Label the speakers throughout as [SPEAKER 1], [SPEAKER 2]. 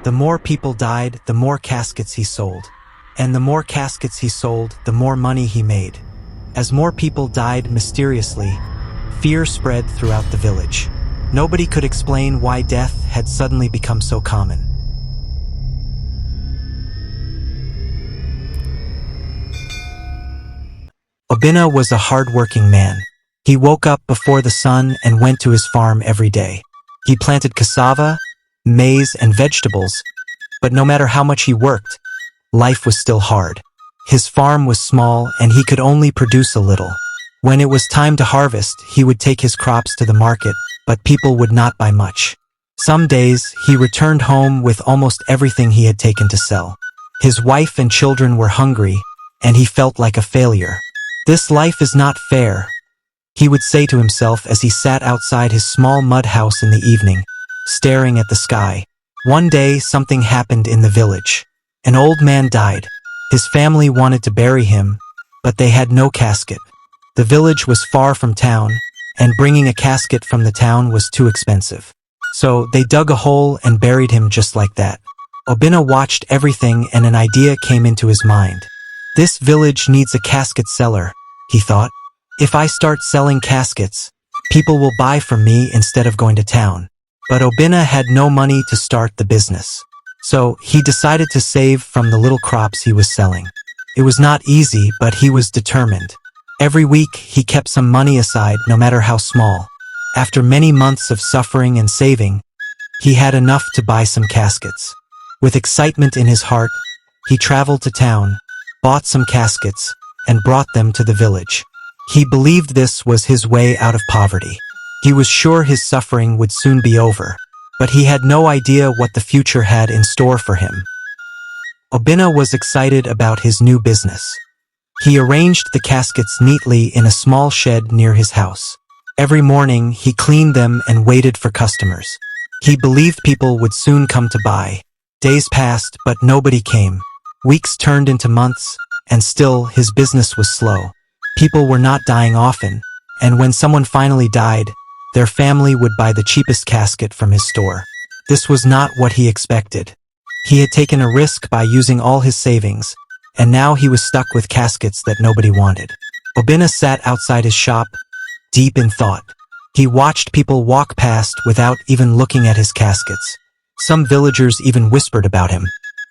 [SPEAKER 1] The more people died, the more caskets he sold. And the more caskets he sold, the more money he made. As more people died mysteriously, fear spread throughout the village. Nobody could explain why death had suddenly become so common. Obinna was a hard-working man. He woke up before the sun and went to his farm every day. He planted cassava, maize, and vegetables, but no matter how much he worked, life was still hard. His farm was small and he could only produce a little. When it was time to harvest, he would take his crops to the market, but people would not buy much. Some days, he returned home with almost everything he had taken to sell. His wife and children were hungry, and he felt like a failure. "This life is not fair," he would say to himself as he sat outside his small mud house in the evening, staring at the sky. One day, something happened in the village. An old man died. His family wanted to bury him, but they had no casket. The village was far from town, and bringing a casket from the town was too expensive. So they dug a hole and buried him just like that. Obinna watched everything and an idea came into his mind. "This village needs a casket seller," he thought. "If I start selling caskets, people will buy from me instead of going to town." But Obinna had no money to start the business. So he decided to save from the little crops he was selling. It was not easy, but he was determined. Every week, he kept some money aside, no matter how small. After many months of suffering and saving, he had enough to buy some caskets. With excitement in his heart, he traveled to town, bought some caskets, and brought them to the village. He believed this was his way out of poverty. He was sure his suffering would soon be over, but he had no idea what the future had in store for him. Obinna was excited about his new business. He arranged the caskets neatly in a small shed near his house. Every morning, he cleaned them and waited for customers. He believed people would soon come to buy. Days passed, but nobody came. Weeks turned into months, and still his business was slow. People were not dying often, and when someone finally died, their family would buy the cheapest casket from his store. This was not what he expected. He had taken a risk by using all his savings, and now he was stuck with caskets that nobody wanted. Obinna sat outside his shop, deep in thought. He watched people walk past without even looking at his caskets. Some villagers even whispered about him,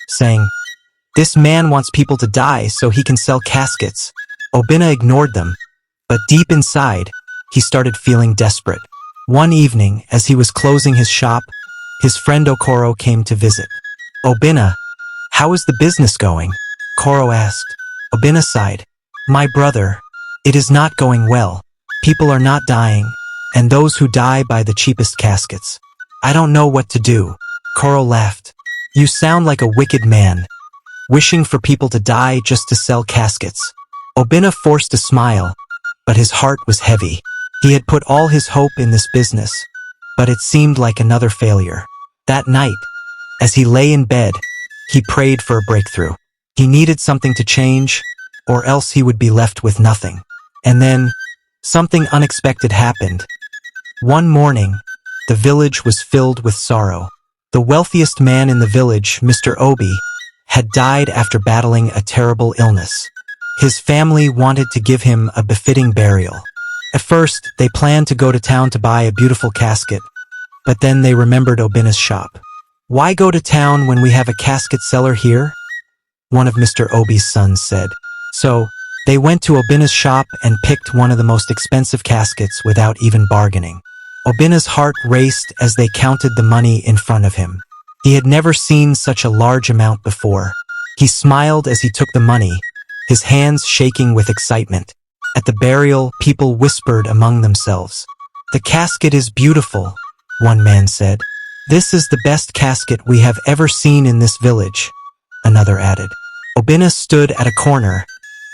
[SPEAKER 1] saying, "This man wants people to die so he can sell caskets." Obinna ignored them, but deep inside, he started feeling desperate. One evening, as he was closing his shop, his friend Okoro came to visit. "Obinna, how is the business going?" Koro asked. Obinna sighed. "My brother, it is not going well. People are not dying, and those who die buy the cheapest caskets. I don't know what to do." Koro laughed. "You sound like a wicked man, wishing for people to die just to sell caskets." Obinna forced a smile, but his heart was heavy. He had put all his hope in this business, but it seemed like another failure. That night, as he lay in bed, he prayed for a breakthrough. He needed something to change, or else he would be left with nothing. And then, something unexpected happened. One morning, the village was filled with sorrow. The wealthiest man in the village, Mr. Obi, had died after battling a terrible illness. His family wanted to give him a befitting burial. At first, they planned to go to town to buy a beautiful casket, but then they remembered Obinna's shop. "Why go to town when we have a casket seller here?" one of Mr. Obi's sons said. So, they went to Obinna's shop and picked one of the most expensive caskets without even bargaining. Obinna's heart raced as they counted the money in front of him. He had never seen such a large amount before. He smiled as he took the money, his hands shaking with excitement. At the burial, people whispered among themselves. "The casket is beautiful," one man said. "This is the best casket we have ever seen in this village," another added. Obinna stood at a corner,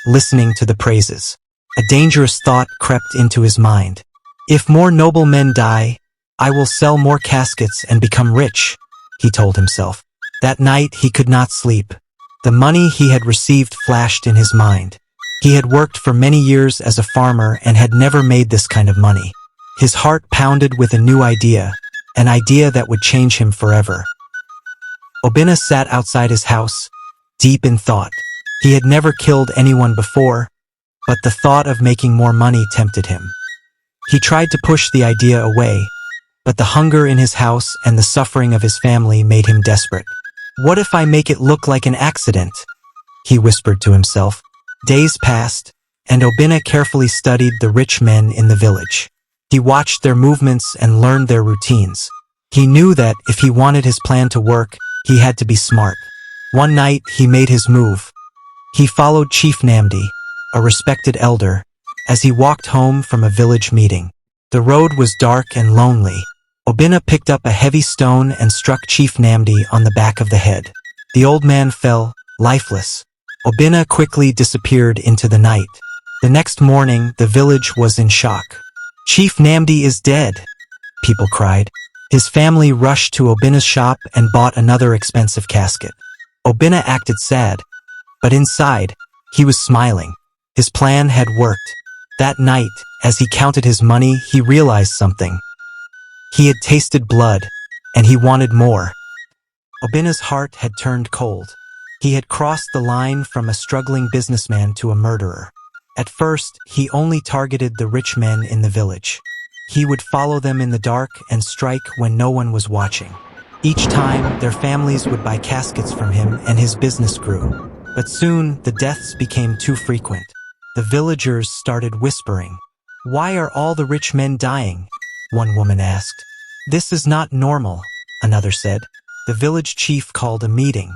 [SPEAKER 1] listening to the praises. A dangerous thought crept into his mind. "If more noblemen die, I will sell more caskets and become rich," he told himself. That night he could not sleep. The money he had received flashed in his mind. He had worked for many years as a farmer and had never made this kind of money. His heart pounded with a new idea, an idea that would change him forever. Obinna sat outside his house, deep in thought. He had never killed anyone before, but the thought of making more money tempted him. He tried to push the idea away, but the hunger in his house and the suffering of his family made him desperate. "What if I make it look like an accident?" he whispered to himself. Days passed, and Obinna carefully studied the rich men in the village. He watched their movements and learned their routines. He knew that if he wanted his plan to work, he had to be smart. One night, he made his move. He followed Chief Namdi, a respected elder, as he walked home from a village meeting. The road was dark and lonely. Obinna picked up a heavy stone and struck Chief Namdi on the back of the head. The old man fell, lifeless. Obinna quickly disappeared into the night. The next morning, the village was in shock. "Chief Namdi is dead," people cried. His family rushed to Obinna's shop and bought another expensive casket. Obinna acted sad, but inside, he was smiling. His plan had worked. That night, as he counted his money, he realized something. He had tasted blood, and he wanted more. Obinna's heart had turned cold. He had crossed the line from a struggling businessman to a murderer. At first, he only targeted the rich men in the village. He would follow them in the dark and strike when no one was watching. Each time, their families would buy caskets from him and his business grew. But soon, the deaths became too frequent. The villagers started whispering. "Why are all the rich men dying?" one woman asked. "This is not normal," another said. The village chief called a meeting.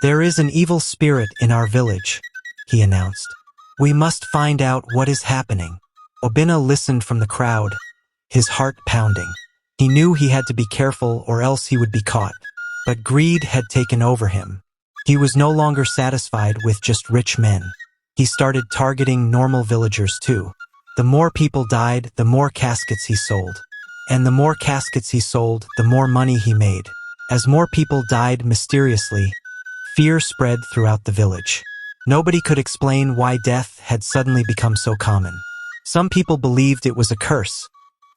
[SPEAKER 1] "There is an evil spirit in our village," he announced. "We must find out what is happening." Obinna listened from the crowd, his heart pounding. He knew he had to be careful or else he would be caught. But greed had taken over him. He was no longer satisfied with just rich men. He started targeting normal villagers too. The more people died, the more caskets he sold. And the more caskets he sold, the more money he made. As more people died mysteriously, fear spread throughout the village. Nobody could explain why death had suddenly become so common. Some people believed it was a curse,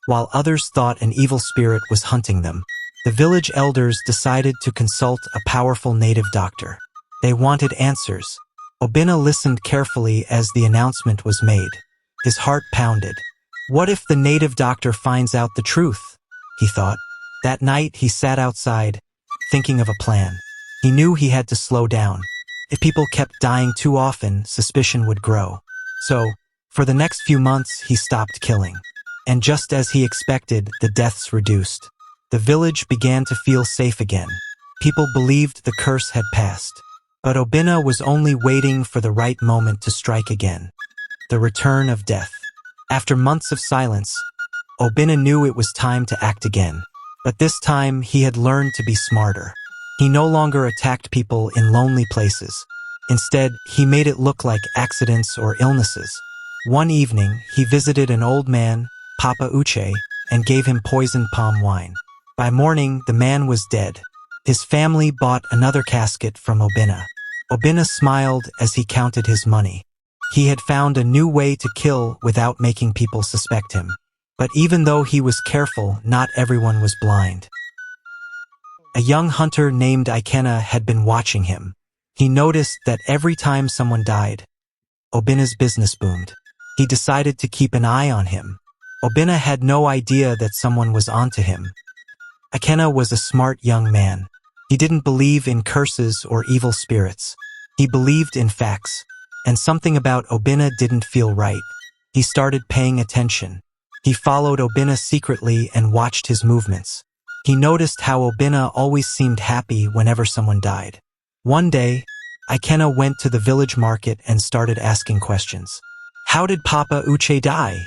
[SPEAKER 1] while others thought an evil spirit was hunting them. The village elders decided to consult a powerful native doctor. They wanted answers. Obinna listened carefully as the announcement was made. His heart pounded. What if the native doctor finds out the truth? He thought. That night he sat outside, thinking of a plan. He knew he had to slow down. If people kept dying too often, suspicion would grow. So, for the next few months, he stopped killing. And just as he expected, the deaths reduced. The village began to feel safe again. People believed the curse had passed. But Obinna was only waiting for the right moment to strike again. The return of death. After months of silence, Obinna knew it was time to act again. But this time, he had learned to be smarter. He no longer attacked people in lonely places. Instead, he made it look like accidents or illnesses. One evening, he visited an old man, Papa Uche, and gave him poisoned palm wine. By morning, the man was dead. His family bought another casket from Obinna. Obinna smiled as he counted his money. He had found a new way to kill without making people suspect him. But even though he was careful, not everyone was blind. A young hunter named Ikenna had been watching him. He noticed that every time someone died, Obinna's business boomed. He decided to keep an eye on him. Obinna had no idea that someone was onto him. Ikenna was a smart young man. He didn't believe in curses or evil spirits. He believed in facts. And something about Obinna didn't feel right. He started paying attention. He followed Obinna secretly and watched his movements. He noticed how Obinna always seemed happy whenever someone died. One day, Ikenna went to the village market and started asking questions. "How did Papa Uche die?"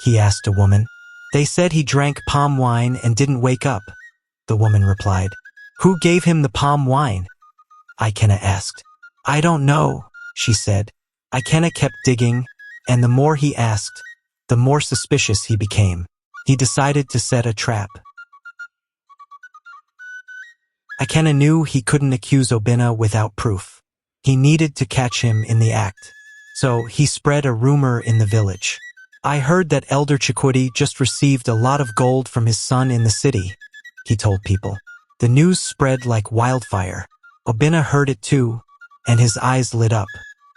[SPEAKER 1] he asked a woman. "They said he drank palm wine and didn't wake up," the woman replied. "Who gave him the palm wine?" Ikenna asked. "I don't know," she said. Ikenna kept digging, and the more he asked, the more suspicious he became. He decided to set a trap. Ikenna knew he couldn't accuse Obinna without proof. He needed to catch him in the act. So he spread a rumor in the village. "I heard that Elder Chikwudi just received a lot of gold from his son in the city," he told people. The news spread like wildfire. Obinna heard it too, and his eyes lit up.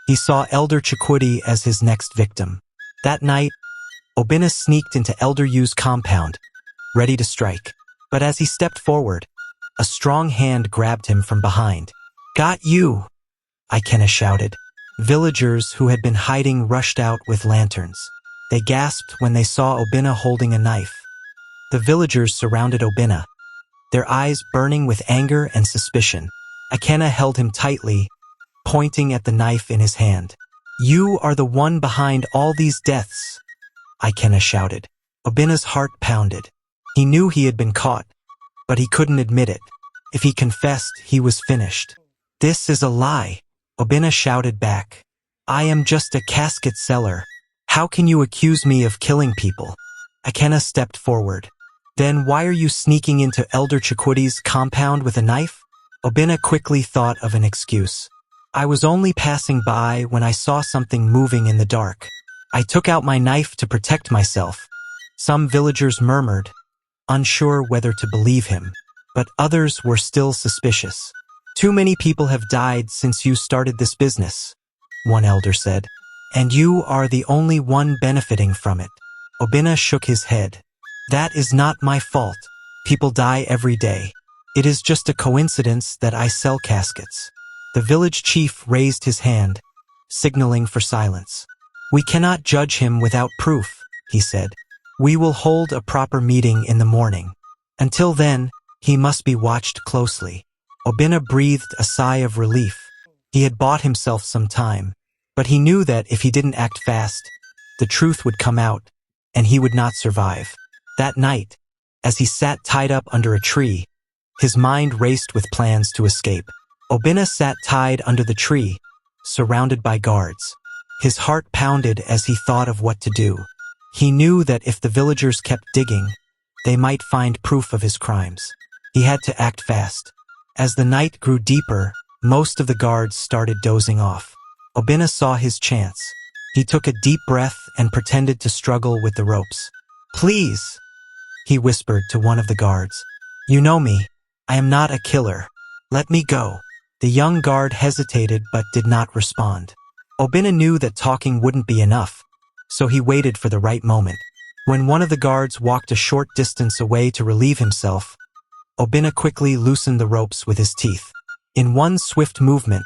[SPEAKER 1] He saw Elder Chikwudi as his next victim. That night, Obinna sneaked into Elder Yu's compound, ready to strike. But as he stepped forward, a strong hand grabbed him from behind. "Got you!" Ikenna shouted. Villagers who had been hiding rushed out with lanterns. They gasped when they saw Obinna holding a knife. The villagers surrounded Obinna, their eyes burning with anger and suspicion. Ikenna held him tightly, pointing at the knife in his hand. "You are the one behind all these deaths," Ikenna shouted. Obinna's heart pounded. He knew he had been caught, but he couldn't admit it. If he confessed, he was finished. "This is a lie," Obinna shouted back. "I am just a casket seller. How can you accuse me of killing people?" Ikenna stepped forward. "Then why are you sneaking into Elder Chikwidi's compound with a knife?" Obinna quickly thought of an excuse. "I was only passing by when I saw something moving in the dark. I took out my knife to protect myself." Some villagers murmured, unsure whether to believe him, but others were still suspicious. "Too many people have died since you started this business," one elder said, "and you are the only one benefiting from it." Obinna shook his head. "That is not my fault. People die every day. It is just a coincidence that I sell caskets." The village chief raised his hand, signaling for silence. "We cannot judge him without proof," he said. "We will hold a proper meeting in the morning. Until then, he must be watched closely." Obinna breathed a sigh of relief. He had bought himself some time, but he knew that if he didn't act fast, the truth would come out, and he would not survive. That night, as he sat tied up under a tree, his mind raced with plans to escape. Obinna sat tied under the tree, surrounded by guards. His heart pounded as he thought of what to do. He knew that if the villagers kept digging, they might find proof of his crimes. He had to act fast. As the night grew deeper, most of the guards started dozing off. Obinna saw his chance. He took a deep breath and pretended to struggle with the ropes. "Please," he whispered to one of the guards. "You know me. I am not a killer. Let me go." The young guard hesitated but did not respond. Obinna knew that talking wouldn't be enough, so he waited for the right moment. When one of the guards walked a short distance away to relieve himself, Obinna quickly loosened the ropes with his teeth. In one swift movement,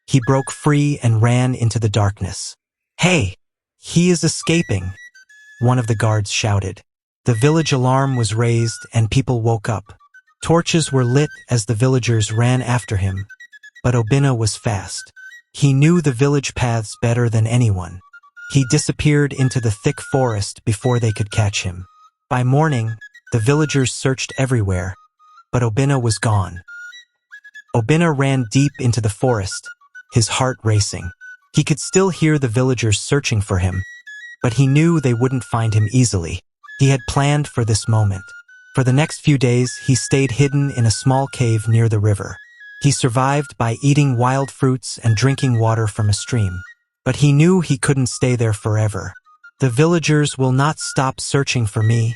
[SPEAKER 1] he broke free and ran into the darkness. "Hey! He is escaping!" one of the guards shouted. The village alarm was raised and people woke up. Torches were lit as the villagers ran after him, but Obinna was fast. He knew the village paths better than anyone. He disappeared into the thick forest before they could catch him. By morning, the villagers searched everywhere, but Obinna was gone. Obinna ran deep into the forest, his heart racing. He could still hear the villagers searching for him, but he knew they wouldn't find him easily. He had planned for this moment. For the next few days, he stayed hidden in a small cave near the river. He survived by eating wild fruits and drinking water from a stream. But he knew he couldn't stay there forever. "The villagers will not stop searching for me,"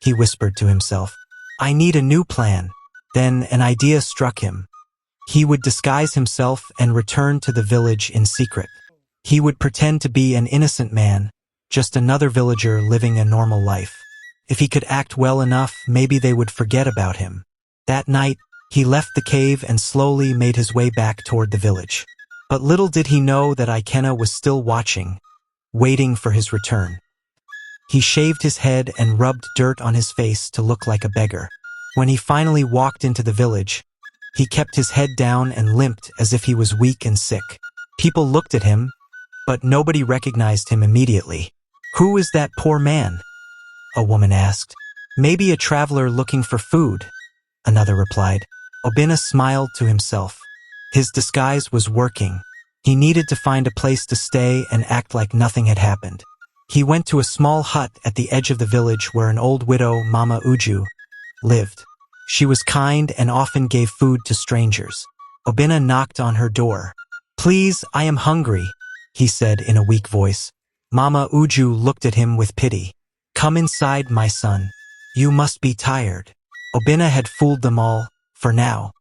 [SPEAKER 1] he whispered to himself. "I need a new plan." Then an idea struck him. He would disguise himself and return to the village in secret. He would pretend to be an innocent man, just another villager living a normal life. If he could act well enough, maybe they would forget about him. That night, he left the cave and slowly made his way back toward the village. But little did he know that Ikenna was still watching, waiting for his return. He shaved his head and rubbed dirt on his face to look like a beggar. When he finally walked into the village, he kept his head down and limped as if he was weak and sick. People looked at him, but nobody recognized him immediately. "Who is that poor man?" a woman asked. "Maybe a traveler looking for food," another replied. Obinna smiled to himself. His disguise was working. He needed to find a place to stay and act like nothing had happened. He went to a small hut at the edge of the village where an old widow, Mama Uju, lived. She was kind and often gave food to strangers. Obinna knocked on her door. "Please, I am hungry," he said in a weak voice. Mama Uju looked at him with pity. "Come inside, my son. You must be tired." Obinna had fooled them all, for now.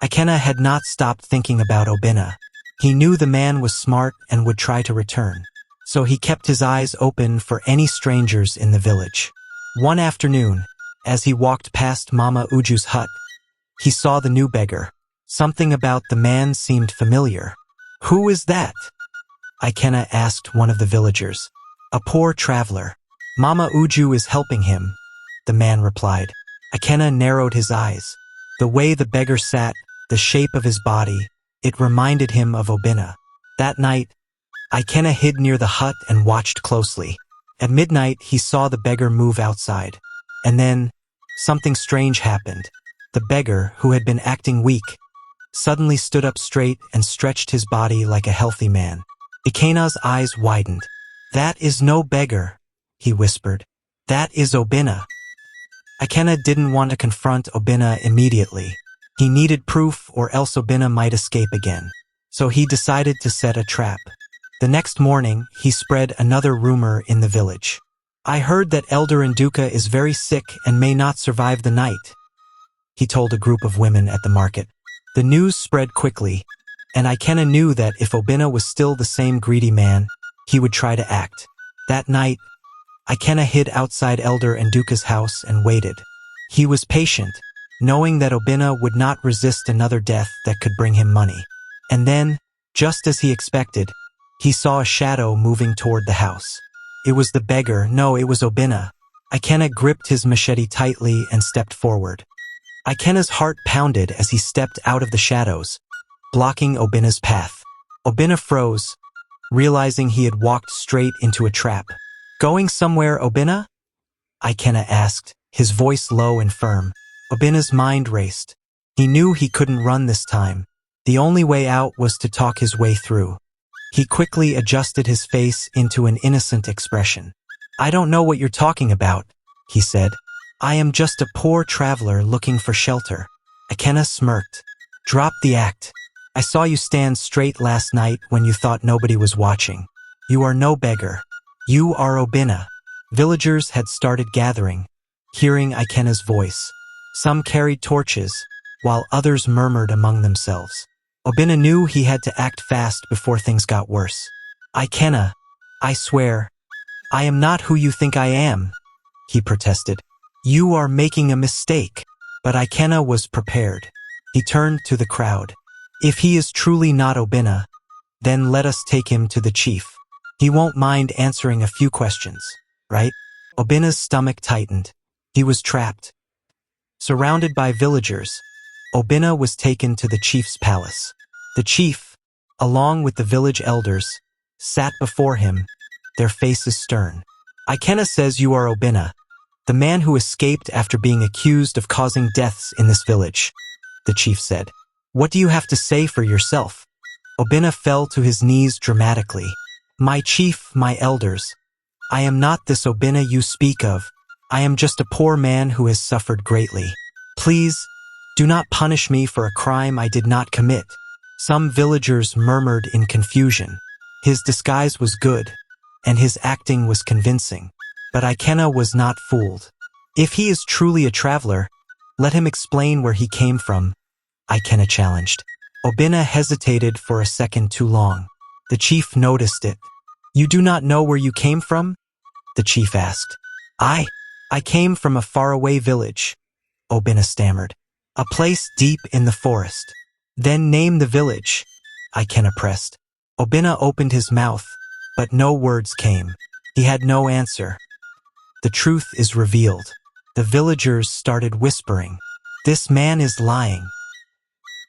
[SPEAKER 1] Ikenna had not stopped thinking about Obinna. He knew the man was smart and would try to return, so he kept his eyes open for any strangers in the village. One afternoon, as he walked past Mama Uju's hut, he saw the new beggar. Something about the man seemed familiar. "Who is that?" Ikenna asked one of the villagers. "A poor traveler. Mama Uju is helping him," the man replied. Ikenna narrowed his eyes. The way the beggar sat, the shape of his body, it reminded him of Obinna. That night, Ikenna hid near the hut and watched closely. At midnight, he saw the beggar move outside. And then, something strange happened. The beggar, who had been acting weak, suddenly stood up straight and stretched his body like a healthy man. Ikenna's eyes widened. "That is no beggar," he whispered. "That is Obinna." Ikenna didn't want to confront Obinna immediately. He needed proof or else Obinna might escape again. So he decided to set a trap. The next morning, he spread another rumor in the village. "I heard that Elder Nduka is very sick and may not survive the night," he told a group of women at the market. The news spread quickly, and Ikenna knew that if Obinna was still the same greedy man, he would try to act. That night, Ikenna hid outside Elder Nduka's house and waited. He was patient, knowing that Obinna would not resist another death that could bring him money. And then, just as he expected, he saw a shadow moving toward the house. It was the beggar. No, it was Obinna. Ikenna gripped his machete tightly and stepped forward. Ikenna's heart pounded as he stepped out of the shadows, blocking Obinna's path. Obinna froze, realizing he had walked straight into a trap. "Going somewhere, Obinna?" Ikenna asked, his voice low and firm. Obinna's mind raced. He knew he couldn't run this time. The only way out was to talk his way through. He quickly adjusted his face into an innocent expression. "I don't know what you're talking about," he said. "I am just a poor traveler looking for shelter." Ikenna smirked. "Drop the act. I saw you stand straight last night when you thought nobody was watching. You are no beggar. You are Obinna." Villagers had started gathering, hearing Ikenna's voice. Some carried torches, while others murmured among themselves. Obinna knew he had to act fast before things got worse. "Ikenna, I swear, I am not who you think I am," he protested. "You are making a mistake." But Ikenna was prepared. He turned to the crowd. "If he is truly not Obinna, then let us take him to the chief. He won't mind answering a few questions, right?" Obinna's stomach tightened. He was trapped. Surrounded by villagers, Obinna was taken to the chief's palace. The chief, along with the village elders, sat before him, their faces stern. "Ikenna says you are Obinna, the man who escaped after being accused of causing deaths in this village," the chief said. "What do you have to say for yourself?" Obinna fell to his knees dramatically. "My chief, my elders, I am not this Obinna you speak of. I am just a poor man who has suffered greatly. Please, do not punish me for a crime I did not commit." Some villagers murmured in confusion. His disguise was good, and his acting was convincing. But Ikenna was not fooled. "If he is truly a traveler, let him explain where he came from," Ikenna challenged. Obinna hesitated for a second too long. The chief noticed it. "You do not know where you came from?" the chief asked. I came from a faraway village," Obinna stammered. "A place deep in the forest." "Then name the village," Ikenna pressed. Obinna opened his mouth, but no words came. He had no answer. The truth is revealed. The villagers started whispering. "This man is lying.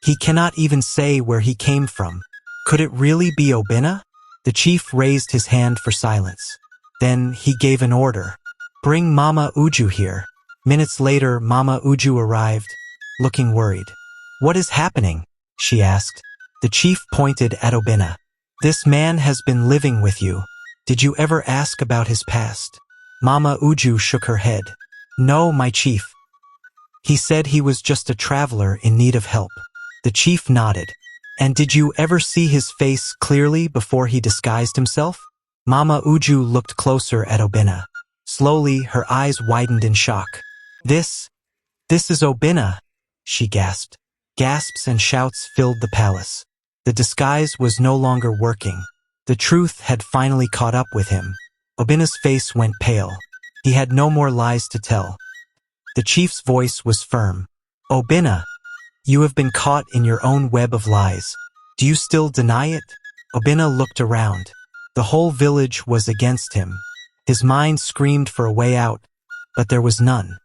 [SPEAKER 1] He cannot even say where he came from. Could it really be Obinna?" The chief raised his hand for silence. Then he gave an order. "Bring Mama Uju here." Minutes later, Mama Uju arrived, looking worried. "What is happening?" she asked. The chief pointed at Obinna. "This man has been living with you. Did you ever ask about his past?" Mama Uju shook her head. "No, my chief. He said he was just a traveler in need of help." The chief nodded. "And did you ever see his face clearly before he disguised himself?" Mama Uju looked closer at Obinna. Slowly, her eyes widened in shock. This is Obinna," she gasped. Gasps and shouts filled the palace. The disguise was no longer working. The truth had finally caught up with him. Obinna's face went pale. He had no more lies to tell. The chief's voice was firm. Obinna, you have been caught in your own web of lies. Do you still deny it? Obinna looked around. The whole village was against him. His mind screamed for a way out, but there was none.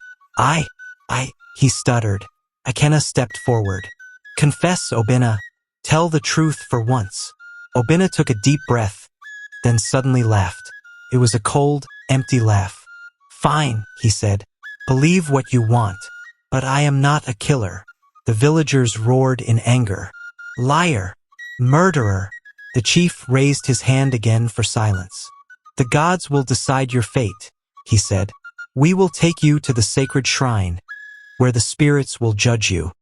[SPEAKER 1] He stuttered. Ikenna stepped forward. Confess, Obinna. Tell the truth for once. Obinna took a deep breath, then suddenly laughed. It was a cold, empty laugh. Fine, he said. Believe what you want, but I am not a killer. The villagers roared in anger. Liar! Murderer! The chief raised his hand again for silence. The gods will decide your fate, he said. We will take you to the sacred shrine, where the spirits will judge you.